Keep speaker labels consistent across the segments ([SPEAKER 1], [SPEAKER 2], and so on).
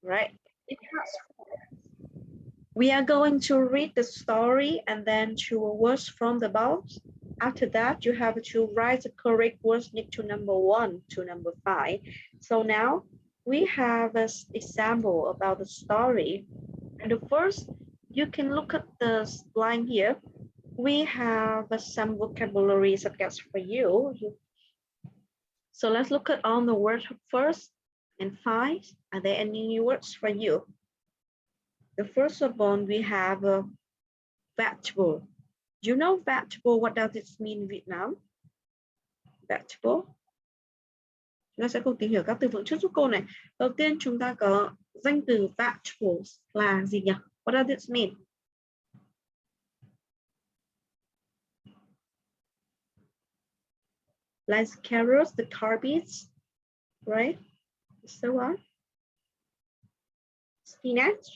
[SPEAKER 1] right? It has four. We are going to read the story and then choose words from the box. After that, you have to write the correct words next to number 1 to number 5. So now we have an example about the story. And the first, you can look at the line here. We have some vocabulary subjects for you. So let's look at all the words first and find, are there any new words for you? The first of all, we have a vegetable. Do you know vegetable? What does it mean in Vietnam? Vegetable. Chúng ta sẽ cùng tìm hiểu các từ vựng trước giúp cô này. Đầu tiên chúng ta có danh từ vegetables là gì nhỉ? What does it mean? Like carrots, the carrots, right? So on. Spinach.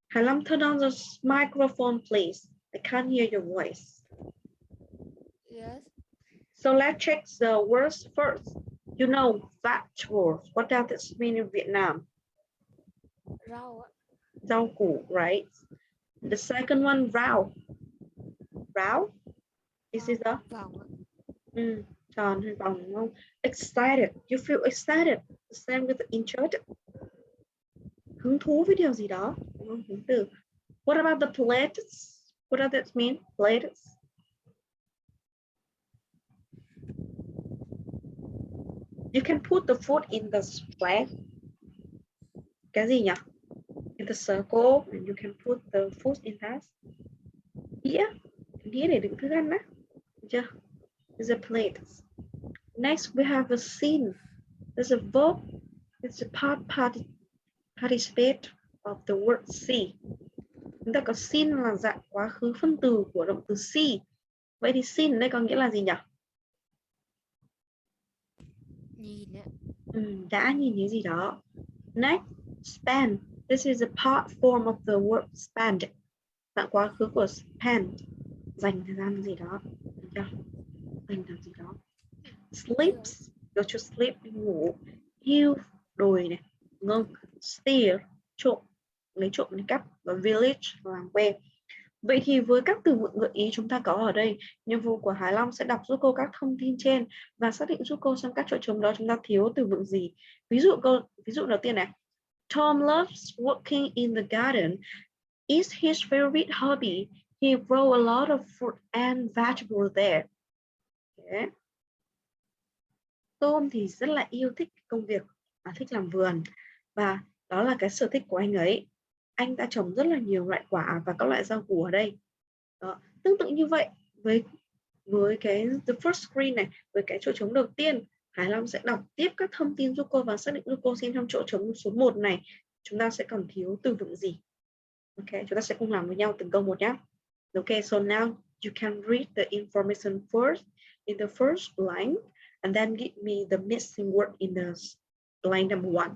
[SPEAKER 1] Hải Lâm, turn on the microphone, please. I can't hear your voice.
[SPEAKER 2] Yes.
[SPEAKER 1] So let's check the words first. You know vegetables. What does it mean in Vietnam?
[SPEAKER 2] Rau.
[SPEAKER 1] Rau củ, right? The second one, rau. Rau? Is it a? Tròn hay vòng đúng không? Excited. You feel excited. The same with interested. Hứng thú với điều gì đó. Hứng từ. What about the plates? What does that mean? Plates. You can put the food in the plate. Cái gì nhỉ? In the circle, and you can put the food in that. Đĩa. Đĩa để đựng thức ăn á. Được chưa? Is a plate. Next, we have a scene. There's a verb. It's a participate of the word see. Chúng ta có seen là dạng quá khứ phân từ của động từ see. Vậy thì seen đây có nghĩa là gì nhỉ?
[SPEAKER 2] Nhìn.
[SPEAKER 1] Đã nhìn thấy gì đó. Next, spend. This is a part form of the word spend. Dạng quá khứ của spend. Dành thời gian gì đó. Được chưa? Dành làm gì đó. Sleeps. Go to sleep, đi ngủ. Hill, đồi này. Ngông. Steal, trộm. Lấy trộm lấy cắp. Và village, làng quê. Vậy thì với các từ vựng gợi ý chúng ta có ở đây, nhiệm vụ của Hải Long sẽ đọc giúp cô các thông tin trên và xác định giúp cô xem các chỗ trống đó chúng ta thiếu từ vựng gì. Ví dụ đầu tiên này. Tom loves working in the garden. It's his favorite hobby. He grows a lot of fruit and vegetables there. Okay. Tom thì rất là yêu thích công việc, thích làm vườn và đó là cái sở thích của anh ấy. Anh ta trồng rất là nhiều loại quả và các loại rau củ ở đây. Đó. Tương tự như vậy với cái the first screen này, với cái chỗ trống đầu tiên, Hải Long sẽ đọc tiếp các thông tin giúp cô và xác định giúp cô xem trong chỗ trống số 1 này chúng ta sẽ còn thiếu từ vựng gì. Ok, chúng ta sẽ cùng làm với nhau từng câu một nhé. Ok, so now you can read the information first in the first line and then give me the missing word in the line number 1.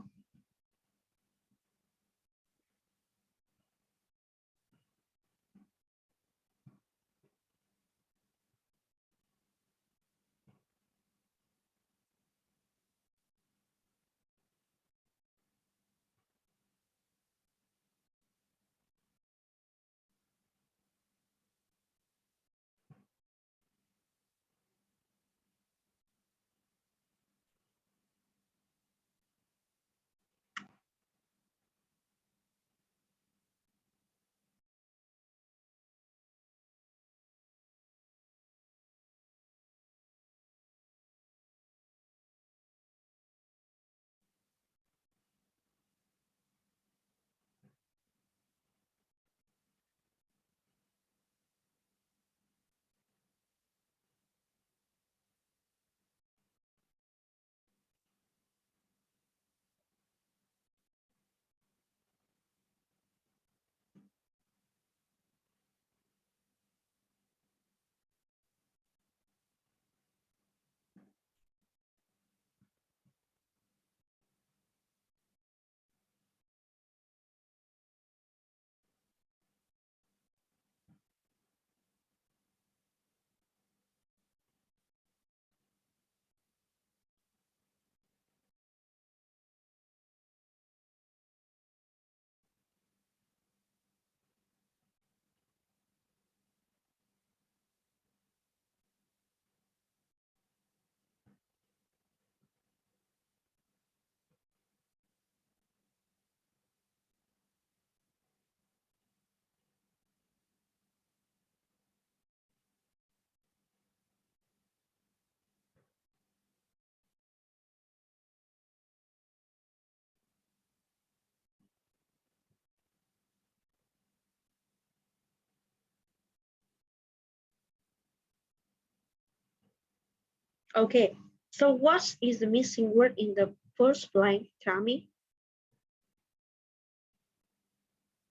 [SPEAKER 1] Okay, so what is the missing word in the first blank, Tammy?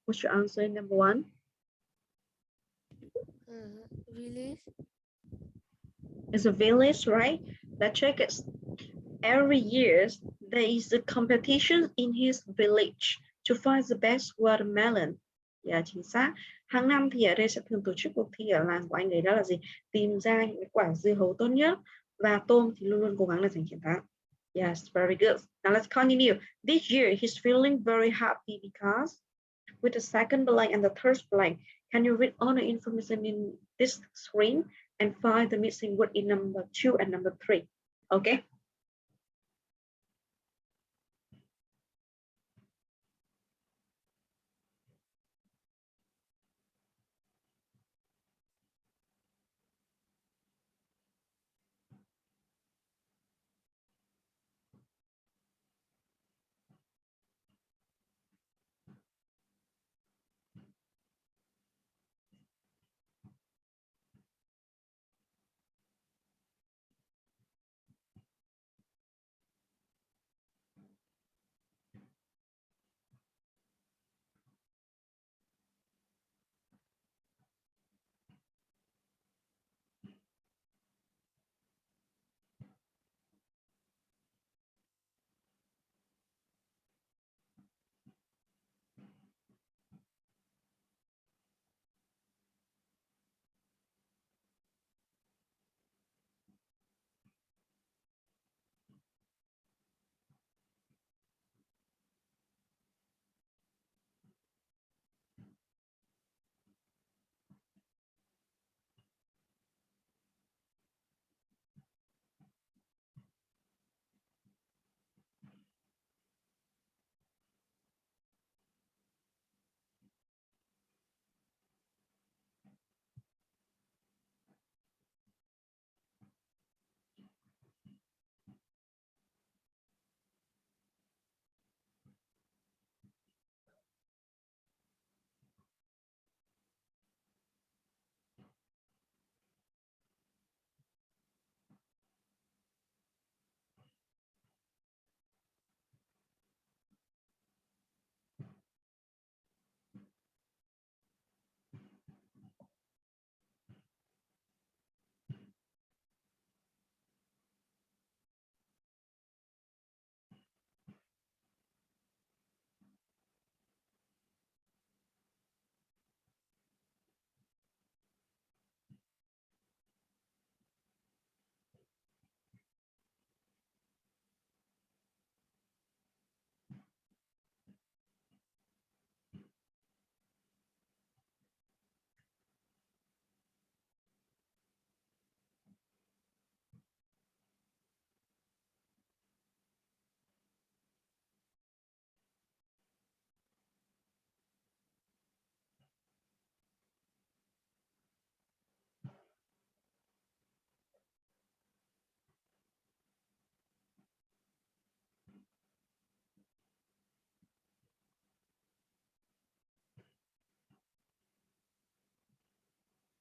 [SPEAKER 1] What's your answer, number one?
[SPEAKER 2] Release.
[SPEAKER 1] It's a village, right? Let's check it. Every year, there is a competition in his village to find the best watermelon. Dạ, chính xác. Hàng năm thì ở đây sẽ thường tổ chức cuộc thi ở làng của anh ấy, đó là gì? Tìm ra những quả dưa hấu tốt nhất, và tôm thì luôn luôn cố gắng là giành chiến thắng. Yes, very good. Now let's continue. This year, he's feeling very happy because with the second blank and the third blank, can you read all the information in this screen and find the missing word in number 2 and number 3? Okay.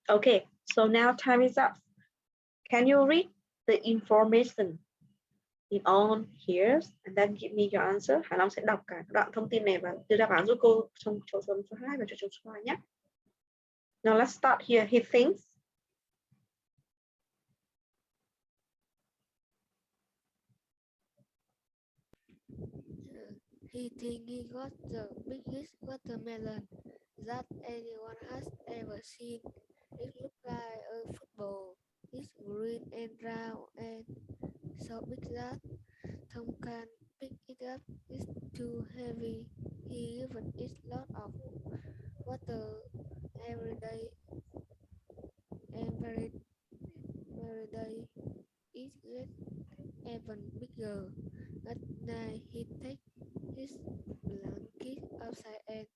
[SPEAKER 1] Okay, so now time is up. Can you read the information in on here and then give me your answer? Hà Long sẽ đọc cả đoạn thông tin này và đưa đáp án giúp cô trong chỗ số 2 và chỗ số 3 nhé. Now let's start here. He thinks
[SPEAKER 2] He think he got the biggest watermelon that anyone has ever seen. It looked like a football. It's green and round and so big that Tom can pick it up. It's too heavy. He given it lot of water every day and very day it gets even bigger. At night he take his blanket outside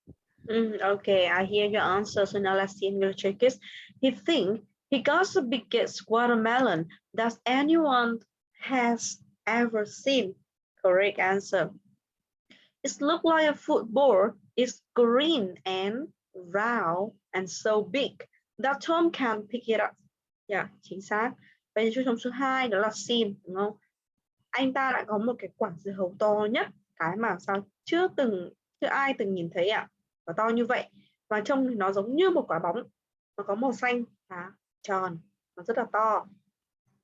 [SPEAKER 2] and
[SPEAKER 1] okay, I hear your answer. So now let's see in your checkers. He think he got the biggest watermelon that anyone has ever seen. Correct answer. It looks like a football. It's green and round and so big that Tom can pick it up. Yeah, chính xác. Vậy thì trong số 2 đó là seen, đúng không? Anh ta đã có một cái quả dưa hấu to nhất, cái mà sao chưa ai từng nhìn thấy ạ. Và to như vậy, và trông thì nó giống như một quả bóng, nó có màu xanh và tròn, nó rất là to.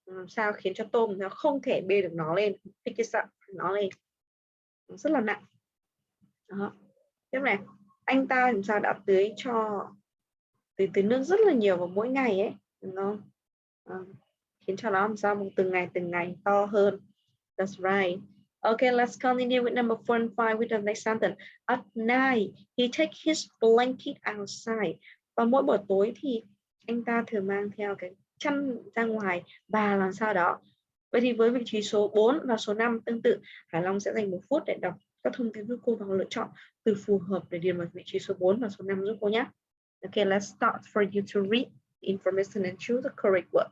[SPEAKER 1] Làm sao khiến cho tôm nó không thể bê được nó lên, pick it up, nó lên, nó rất là nặng. Đó. Tiếp này, anh ta làm sao đã tưới tưới nước rất là nhiều vào mỗi ngày ấy, đúng không? Khiến cho nó làm sao một từng ngày to hơn. That's right. Okay, let's continue with number 4 and 5 with the next sentence. At night, he take his blanket outside. Và mỗi buổi tối thì anh ta thường mang theo cái chăn ra ngoài và làm sao đó. Vậy thì với vị trí số 4 và số 5 tương tự, Hải Long sẽ dành 1 phút để đọc các thông tin giúp cô và lựa chọn từ phù hợp để điền vào vị trí số 4 và số 5 giúp cô nhé. Okay, let's start for you to read the information and choose the correct word.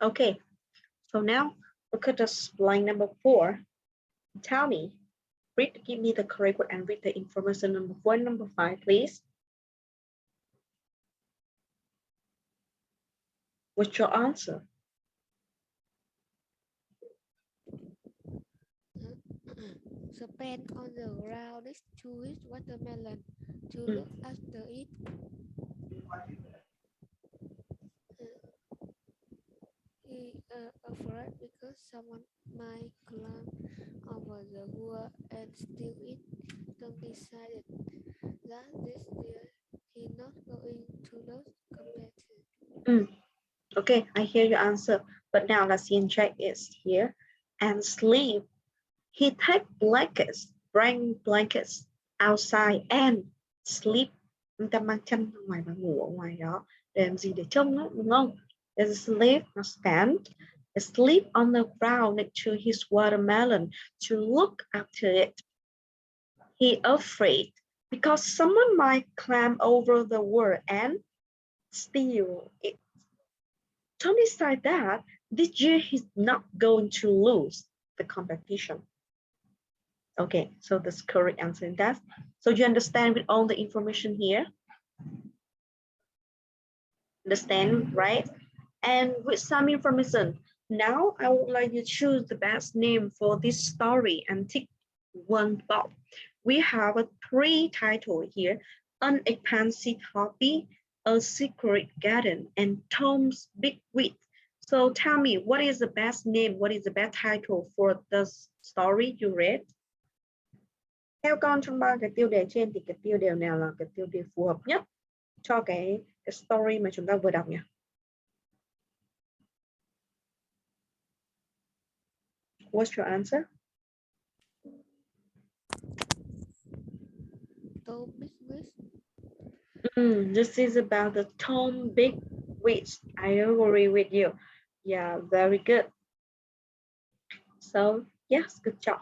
[SPEAKER 1] Okay, so now look at this line number 4. Tell me, give me the correct word and read the information number 4 and number 5, please. What's your answer?
[SPEAKER 2] Spend on the ground next to his watermelon to look after it. He afraid because someone might climb over the wall and steal it. Tom decided that this year he not going to lose competition.
[SPEAKER 1] Okay, I hear your answer, but now let's see and check is here. And sleep. He take bring blankets outside and sleep. Chúng ta mang chăn ra ngoài và ngủ ở ngoài đó. Để làm gì? Để trông đó, đúng không? There's sleep, not stand. Sleep on the ground next to his watermelon to look after it. He afraid because someone might climb over the wall and steal it. Tom decided that this year he's not going to lose the competition. Okay, so that's correct answer in that. So you understand with all the information here? Understand, right? And with some information, now I would like you to choose the best name for this story and tick one box. We have a 3 titles here: An Expansive Hobby, A Secret Garden, and Tom's Big Wit. So tell me, what is the best name? What is the best title for the story you read? Theo con trong ba cái tiêu đề trên thì cái tiêu đề nào là cái tiêu đề phù hợp nhất cho cái story mà chúng ta vừa đọc nhỉ? What's your answer?
[SPEAKER 2] Tom Big Wish.
[SPEAKER 1] This is about the Tom Big Wish. I agree with you. Yeah, very good. So yes, good job.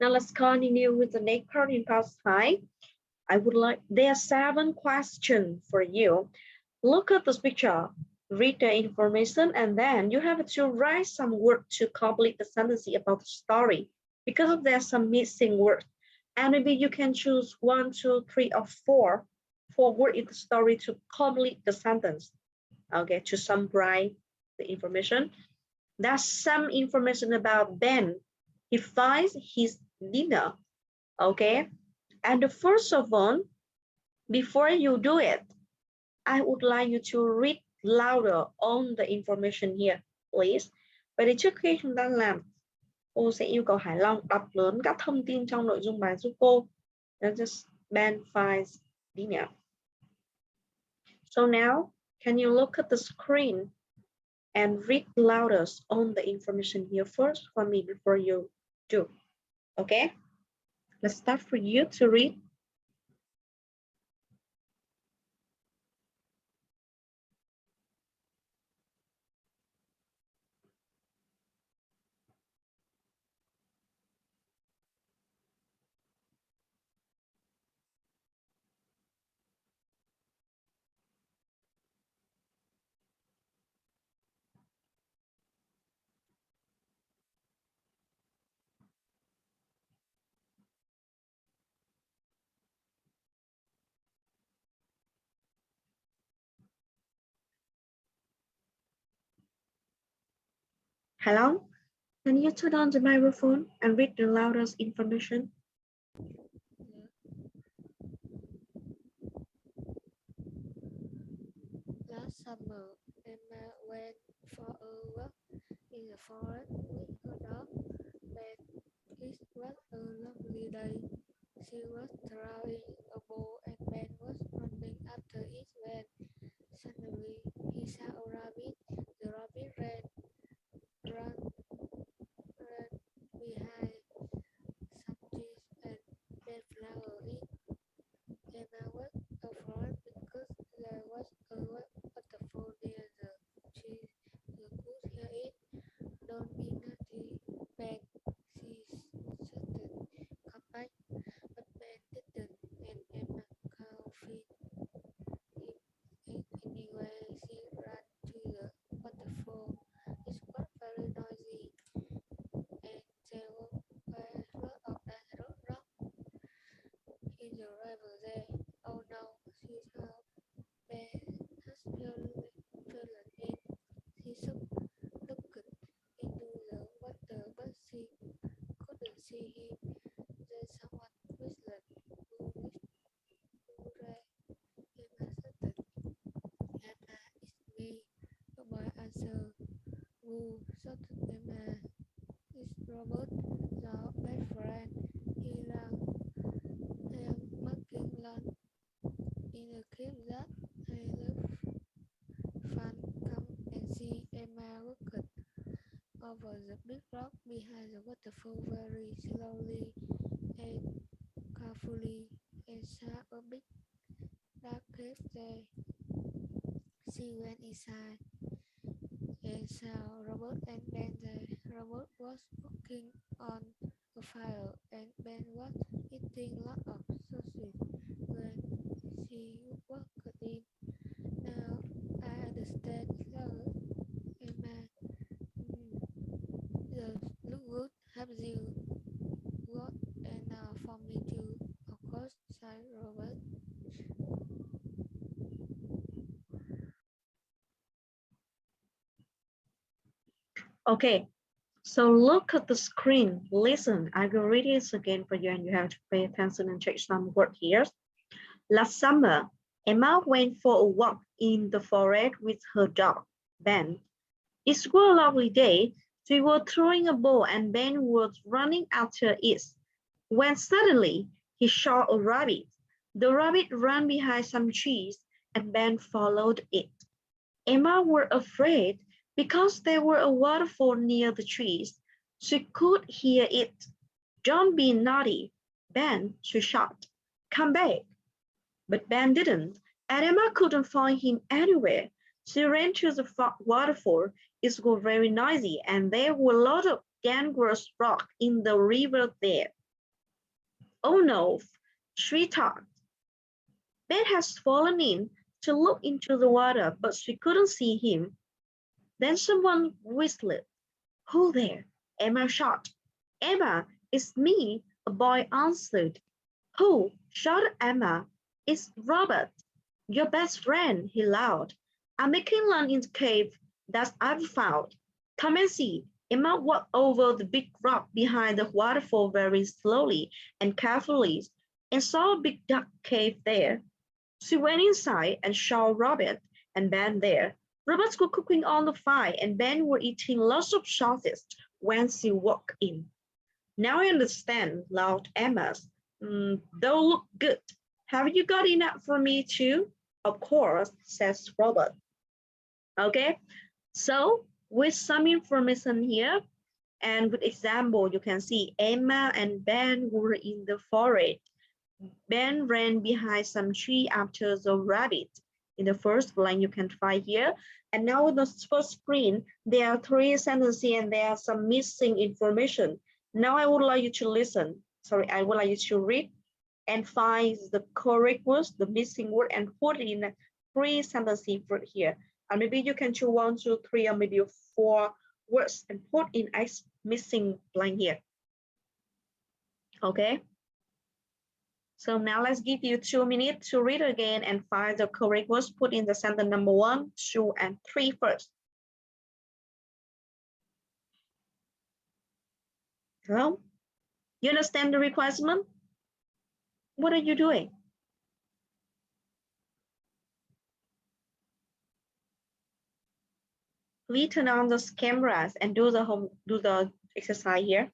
[SPEAKER 1] Now let's continue with the next part in part 5. There are 7 questions for you. Look at this picture, read the information, and then you have to write some words to complete the sentence about the story because there's some missing words. And maybe you can choose 1, 2, 3, or 4 words in the story to complete the sentence. Okay, to summarize the information. There's some information about Ben. He finds his dinner. Okay, and the first of all, before you do it, I would like you to read louder on the information here, please. Vậy thì trước khi chúng ta làm, cô sẽ yêu cầu Hải Long đọc lớn các thông tin trong nội dung bài giúp cô. That's just Ben finds dinner. So now, can you look at the screen and read louder on the information here first for me before you do? Okay, let's start for you to read. Hải Long, can you turn on the microphone and read the loudest information?
[SPEAKER 2] Last summer, Emma went for a walk in the forest with her dog. Ben. It was a lovely day. She was throwing a ball and Ben was running after it when suddenly he saw a rabbit. The rabbit ran behind some trees and Ben flowered it. Emma was afraid because there was a waterfall near the trees. You could hear it. Don't be naughty, Ben, she shouted. Come back. But Ben didn't, and Emma comforted him anyway. She ran to the waterfall. It was very noisy, and there were lots of dangerous rocks in the river there. Oh no, she thought. Ben has fallen in. She looked into the water, but she couldn't see him. Then someone whistled. Hooray! Emma shouted. Emma, it's me. The boy answered. Who? Shouted Emma. It's Robert, your best friend. He ran. I am making lunch in a cave that I love. Fun, come and see. Emma walked over the big rock behind the waterfall very slowly and carefully and saw a big dark cave there. She went inside and saw Robert and Ben there. Robert was cooking on a fire and Ben was eating lots of sausage when she walked in. Now I understand, so Emma. Does look good. Have you got enough for me too? Of course, said Robert.
[SPEAKER 1] Okay, so look at the screen. Listen, I will read it again for you and you have to pay attention and check some word here. Last summer, Emma went for a walk in the forest with her dog, Ben. It was a lovely day. They were throwing a ball and Ben was running after it. When suddenly he saw a rabbit. The rabbit ran behind some trees and Ben followed it. Emma were afraid because there were a waterfall near the trees. She could hear it. Don't be naughty, Ben, she shouted. Come back. But Ben didn't, and Emma couldn't find him anywhere. She ran to the waterfall. It was very noisy, and there were a lot of gangrenous rock in the river there. Oh no, she thought. Ben has fallen in. She looked into the water, but she couldn't see him. Then someone whistled. Who there? Emma shouted. Emma, it's me, a boy answered. Who? Shouted Emma. It's Robert, your best friend, he laughed. I'm making lunch in the cave that I've found. Come and see. Emma walked over the big rock behind the waterfall very slowly and carefully and saw a big dark cave there. She went inside and saw Robert and Ben there. Robert was cooking on the fire and Ben were eating lots of sausage when she walked in. Now I understand, laughed Emma. They'll look good. Have you got enough for me too? Of course, says Robert. Okay, so with some information here and with example, you can see Emma and Ben were in the forest. Ben ran behind some tree after the rabbit. In the first line you can find here. And now in the first screen, there are three sentences and there are some missing information. Now I would like you to listen. Sorry, I would like you to read and find the correct words, the missing word, and put it in three sentences right here. And maybe you can choose 1, 2, 3, or maybe 4 words and put in X missing blank here. Okay. So now let's give you 2 minutes to read again and find the correct words. Put in the sentence number 1, 2, and 3 first. Hello? You understand the requirement? What are you doing? Please turn on the cameras and do the exercise here.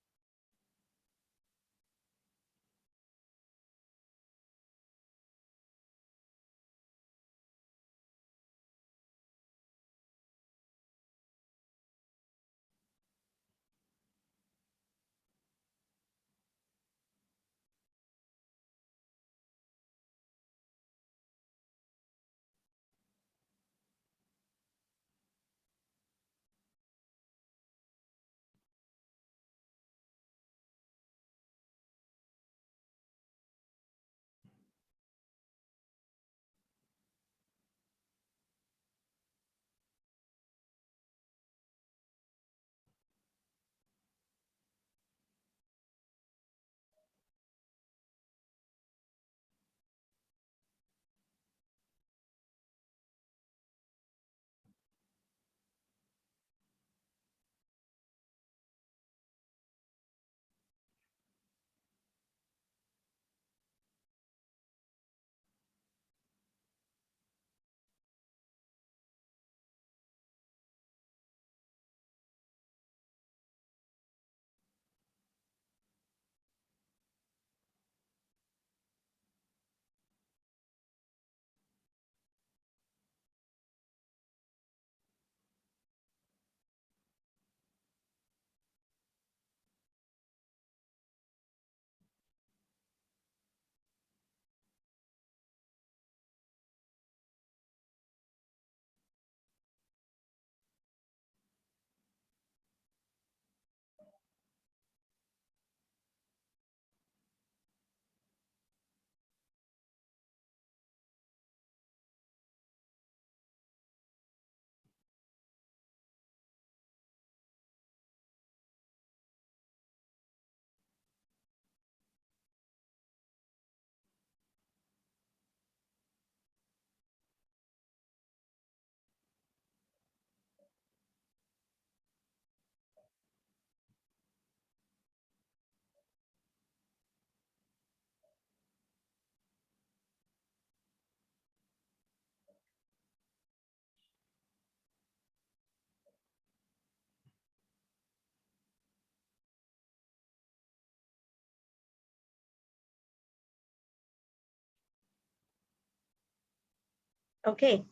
[SPEAKER 1] Okay,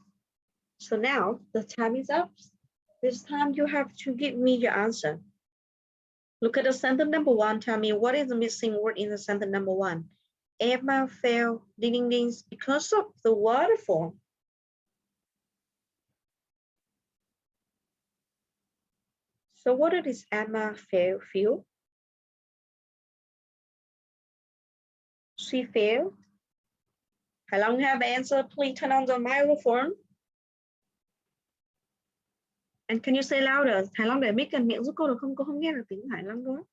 [SPEAKER 1] so now the time is up. This time you have to give me your answer. Look at the sentence number one. Tell me what is the missing word in the sentence number one. Emma fell ding ding dings because of the waterfall. So what is Emma feel? She fell. Hải Long have answer. Please turn on the microphone. And can you say louder? Hải Long để mic gần miệng giúp cô được không? Cô không nghe được tiếng Hải Long đâu.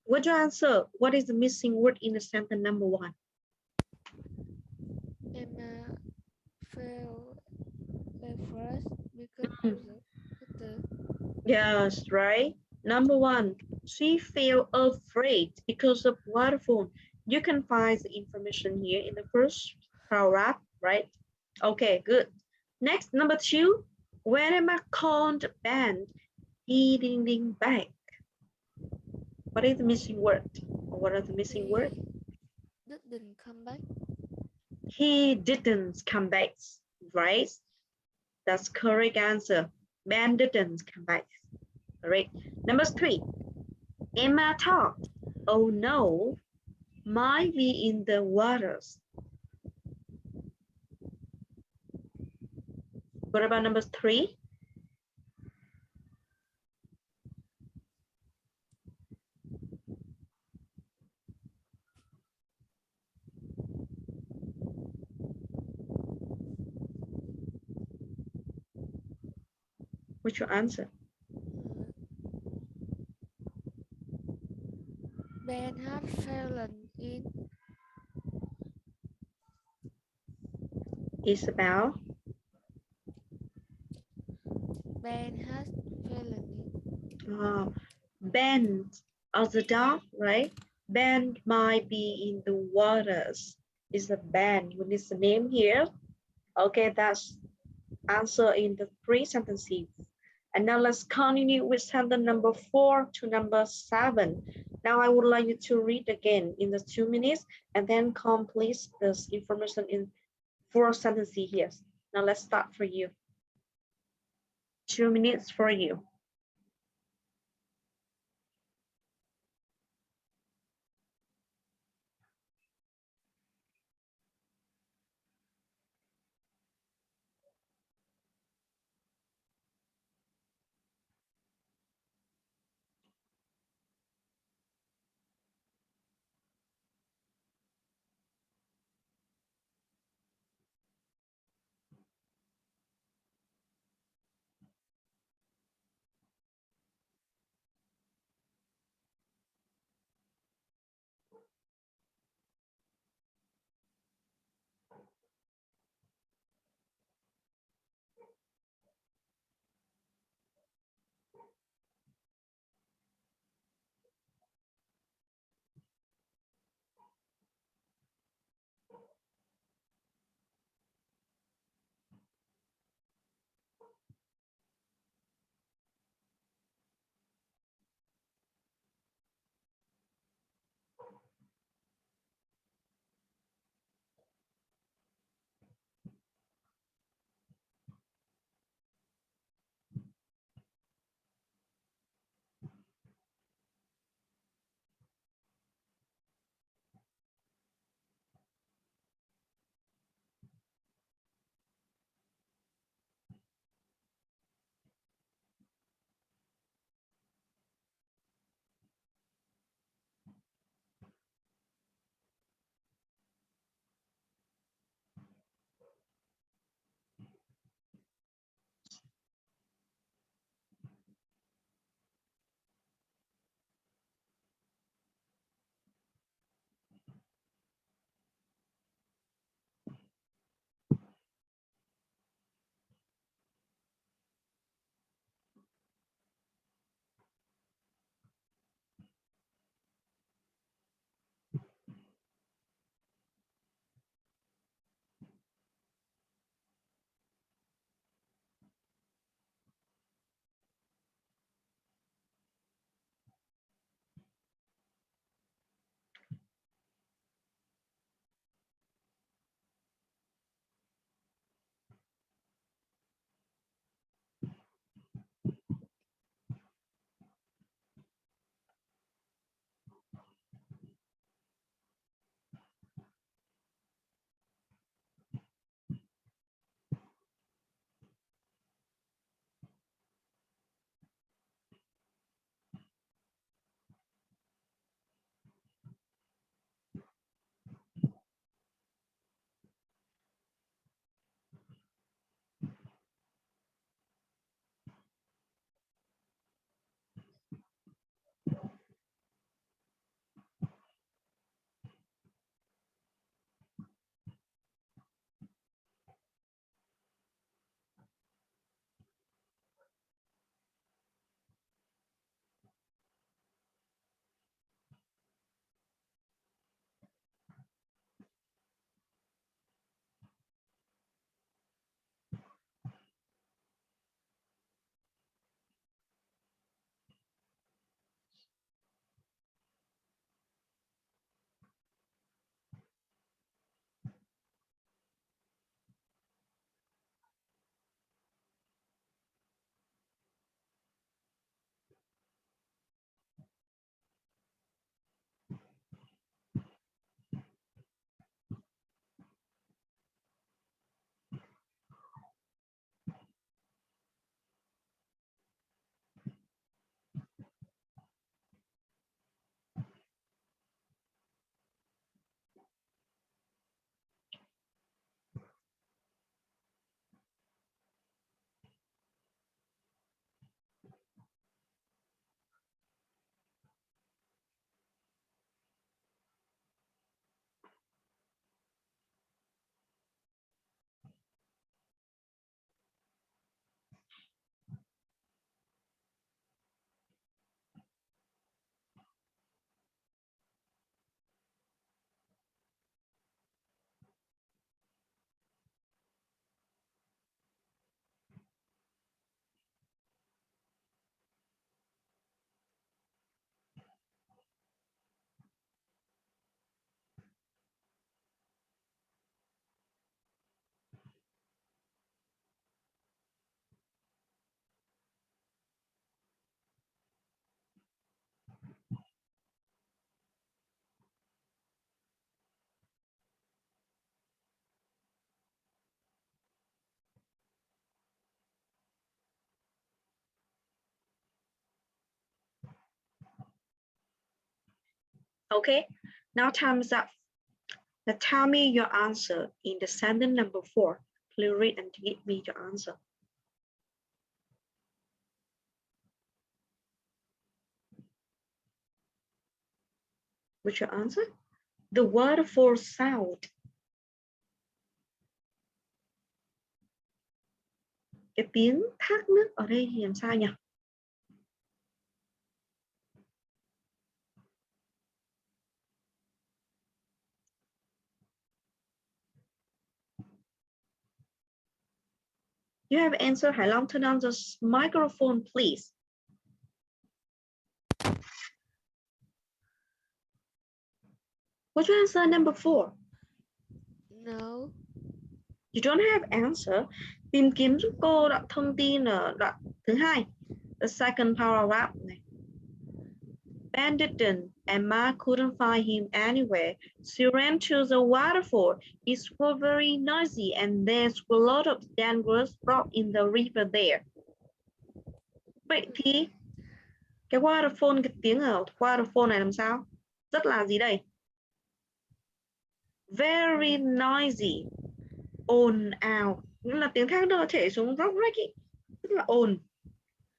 [SPEAKER 1] What's your answer? What is the missing word in the sentence number one?
[SPEAKER 2] Emma fell first because of the water.
[SPEAKER 1] Yes, right. Number one, she felt afraid because of waterfall. You can find the information here in the first paragraph, right? Okay, good. Next, number two, when Emma called band, he didn't back. What is the missing word? What are the missing words?
[SPEAKER 2] Didn't come back.
[SPEAKER 1] He didn't come back, right? That's correct answer. Ben didn't come back. Correct. Number three, Emma thought, oh no, might be in the waters. What about number three? What's your answer?
[SPEAKER 2] Ben had fallen in.
[SPEAKER 1] Isabel.
[SPEAKER 2] Ben has fallen in.
[SPEAKER 1] Ben as the dog, right? Ben might be in the waters. Is a Ben. What is the name here? Okay, that's answer in the three sentences. And now let's continue with sentence number 4 to number 7. Now I would like you to read again in the 2 minutes and then complete this information in 4 sentences here. Now let's start for you. 2 minutes for you. Okay, now time's up. Now tell me your answer in the sentence number 4. Please read and give me your answer. What's your answer? The waterfall sound. Cái tiếng thác nước ở đây thì làm sao nhỉ? You have answered. Hải Long, turn on the microphone, please. What's your answer number 4?
[SPEAKER 2] No.
[SPEAKER 1] You don't have answer. Tìm kiếm giúp cô đoạn thông tin ở đoạn thứ 2. The second paragraph này. Ben didn't. Emma couldn't find him anywhere. She ran to the waterfall. It was very noisy and there's a lot of dangerous rock in the river there. Vậy thì cái waterfall, cái tiếng ở waterfall này làm sao? Rất là gì đây? Very noisy. Ồn ào. Nghĩa là tiếng thác nó chảy xuống róc rách ý. Rất là ồn.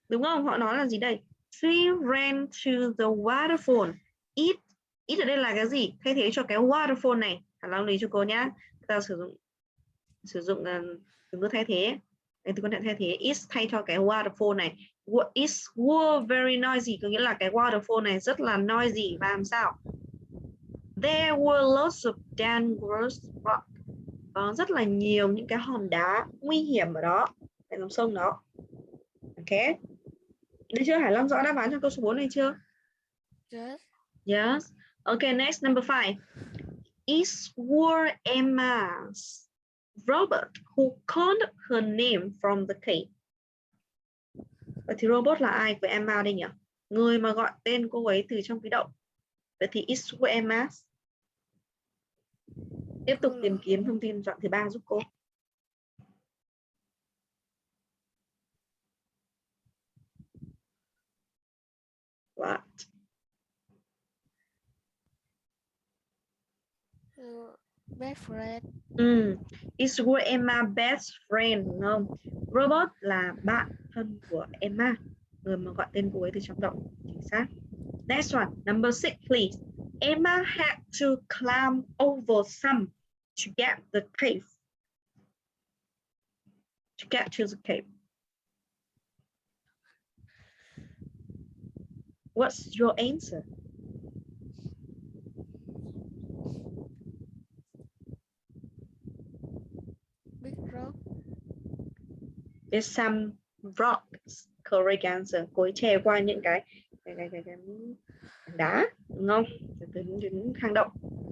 [SPEAKER 1] Đúng không? Họ nói là gì đây? She ran to the waterfall. It ở đây là cái gì? Thay thế cho cái waterfall này. Hẳn lưu ý cho cô nhá. Ta sử dụng từ ngữ thay thế. Từ ngữ thay thế is thay cho cái waterfall này. It was very noisy, có nghĩa là cái waterfall này rất là noisy. Và làm sao? There were lots of dangerous rock. Có rất là nhiều những cái hòn đá nguy hiểm ở đó, tại dòng sông đó. Ok. Được chưa? Hải Long rõ đáp án cho câu số 4 này chưa?
[SPEAKER 2] Yes.
[SPEAKER 1] Yes. Okay, next, number 5. It was Emma's Robert who called her name from the cave. Vậy thì Robert là ai của Emma đây nhỉ? Người mà gọi tên cô ấy từ trong cái động. Vậy thì it was Emma's. Tiếp tục tìm kiếm thông tin đoạn thứ 3 giúp cô. What?
[SPEAKER 2] Best friend.
[SPEAKER 1] It was Emma's best friend, đúng không? Robert là bạn thân của Emma, người mà gọi tên cô ấy từ trong động. Chính xác. Next one, number 6, please. Emma had to climb over some to get the cave. To get to the cave. What's your answer?
[SPEAKER 2] Big rock.
[SPEAKER 1] There's some rocks. Correct answer. Cô ấy trèo qua những cái đá, đúng không? Đến hang động.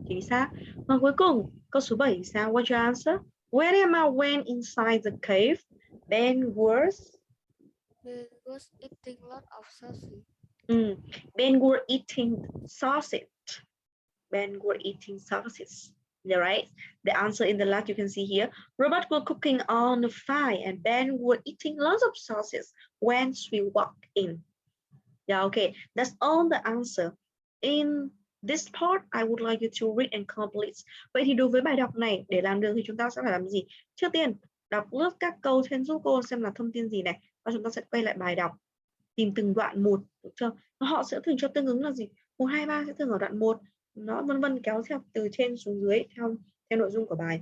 [SPEAKER 1] Chính xác. Và cuối cùng, câu số 7 sao? What's your answer? When Emma went inside the cave, Ben was
[SPEAKER 2] eating lot of sausage.
[SPEAKER 1] Ben were eating sausage. Ben were eating sausage. Yeah, right? The answer in the left you can see here. Robert were cooking on the fire and Ben were eating lots of sausage when we walked in. Yeah, okay. That's all the answer. In this part, I would like you to read and complete. Vậy thì đối với bài đọc này, để làm được thì chúng ta sẽ phải làm gì? Trước tiên, đọc lướt các câu trên giúp cô xem là thông tin gì này. Và chúng ta sẽ quay lại bài đọc. Tìm từng đoạn một, được chưa? Họ sẽ thường cho tương ứng là gì? 1, 2, 3 sẽ thường ở đoạn 1. Nó vân vân kéo theo từ trên xuống dưới theo nội dung của bài.